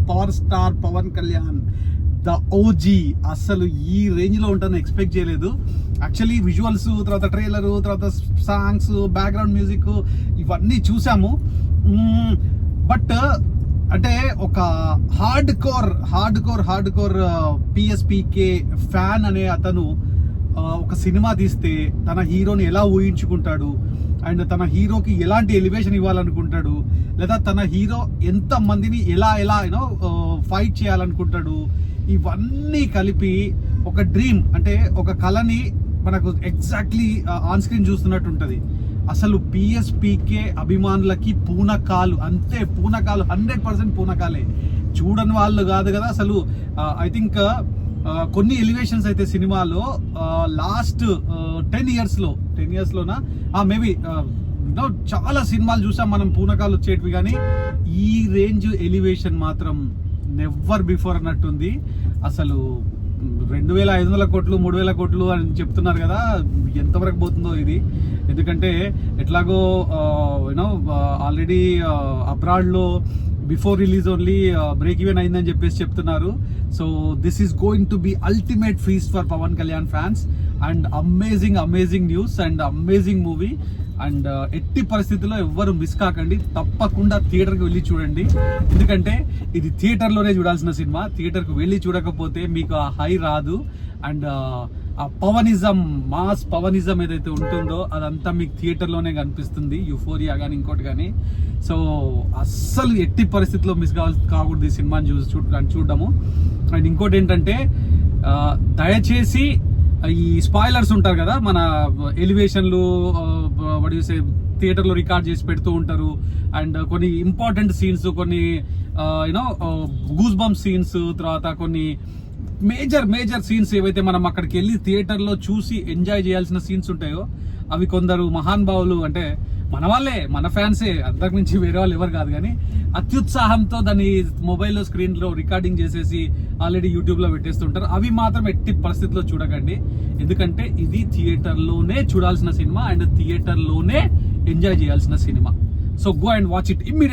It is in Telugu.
Power star Pawan Kalyan the OG. అసలు ఈ రేంజ్ లో ఉంటుందని ఎక్స్పెక్ట్ చేయలేదు. యాక్చువల్లీ విజువల్స్, తర్వాత ట్రైలర్, తర్వాత సాంగ్స్, బ్యాక్గ్రౌండ్ మ్యూజిక్ ఇవన్నీ చూసాము. బట్ అంటే ఒక హార్డ్ కోర్ పిఎస్పీకే ఫ్యాన్ అనే అతను ఒక సినిమా తీస్తే తన హీరోని ఎలా ఊహించుకుంటాడు, అండ్ తన హీరోకి ఎలాంటి ఎలివేషన్ ఇవ్వాలనుకుంటాడు, లేదా తన హీరో ఎంత మందిని ఎలా యూనో ఫైట్ చేయాలనుకుంటాడు, ఇవన్నీ కలిపి ఒక డ్రీమ్, అంటే ఒక కళని మనకు ఎగ్జాక్ట్లీ ఆన్ స్క్రీన్ చూస్తున్నట్టు ఉంటుంది. అసలు పిఎస్పీకే అభిమానులకి పూనకాలు, అంతే పూనకాలు, 100% పూనకాలే. చూడని వాళ్ళు కాదు కదా అసలు. ఐ థింక్ కొన్ని ఎలివేషన్స్ అయితే సినిమాలో లాస్ట్ 10 ఇయర్స్లోనా మేబీ చాలా సినిమాలు చూసాం మనం పూనకాలు వచ్చేటివి, కానీ ఈ రేంజ్ ఎలివేషన్ మాత్రం నెవర్ బిఫోర్ అన్నట్టుంది. అసలు 2,500 కోట్లు 3,000 కోట్లు అని చెప్తున్నారు కదా, ఎంతవరకు పోతుందో ఇది. ఎందుకంటే ఎట్లాగో యూనో ఆల్రెడీ అబ్రాడ్లో before release only break even అయిందని చెప్పేసి చెప్తున్నారు. So this is going to be ultimate feast for Pavan Kalyan fans, and amazing news and amazing movie. And ఎట్టి పరిస్థితుల్లో ఎవ్వరు మిస్ కాకండి, తప్పకుండా థియేటర్కి వెళ్ళి చూడండి. ఎందుకంటే ఇది థియేటర్లోనే చూడాల్సిన సినిమా. థియేటర్కి వెళ్ళి చూడకపోతే మీకు ఆ హై రాదు. అండ్ ఆ పవనిజం, మాస్ పవనిజం ఏదైతే ఉంటుందో అదంతా మీకు థియేటర్లోనే కనిపిస్తుంది, యూఫోరియా కానీ ఇంకోటి కానీ. సో అస్సలు ఎట్టి పరిస్థితుల్లో మిస్ కాకూడదు ఈ సినిమాని చూడడము. అండ్ ఇంకోటి ఏంటంటే దయచేసి ఈ స్పాయిలర్స్ ఉంటారు కదా, మన ఎలివేషన్లు థియేటర్లో రికార్డ్ చేసి పెడుతూ ఉంటారు. అండ్ కొన్ని ఇంపార్టెంట్ సీన్స్, కొన్ని యూనో గూస్ బంప్ సీన్స్, తర్వాత కొన్ని మేజర్ సీన్స్ ఏవైతే మనం అక్కడికి వెళ్ళి థియేటర్లో చూసి ఎంజాయ్ చేయాల్సిన సీన్స్ ఉంటాయో అవి కొందరు మహానుభావులు, అంటే మన వాళ్ళే, మన ఫ్యాన్సే, అంతకు మించి వేరే వాళ్ళు ఎవరు కాదు, కానీ అత్యుత్సాహంతో దాన్ని మొబైల్లో స్క్రీన్లో రికార్డింగ్ చేసేసి ఆల్రెడీ యూట్యూబ్లో పెట్టేస్తుంటారు. అవి మాత్రం ఎట్టి పరిస్థితుల్లో చూడకండి, ఎందుకంటే ఇది థియేటర్లోనే చూడాల్సిన సినిమా అండ్ థియేటర్లోనే ఎంజాయ్ చేయాల్సిన cinema. So go and watch it immediate.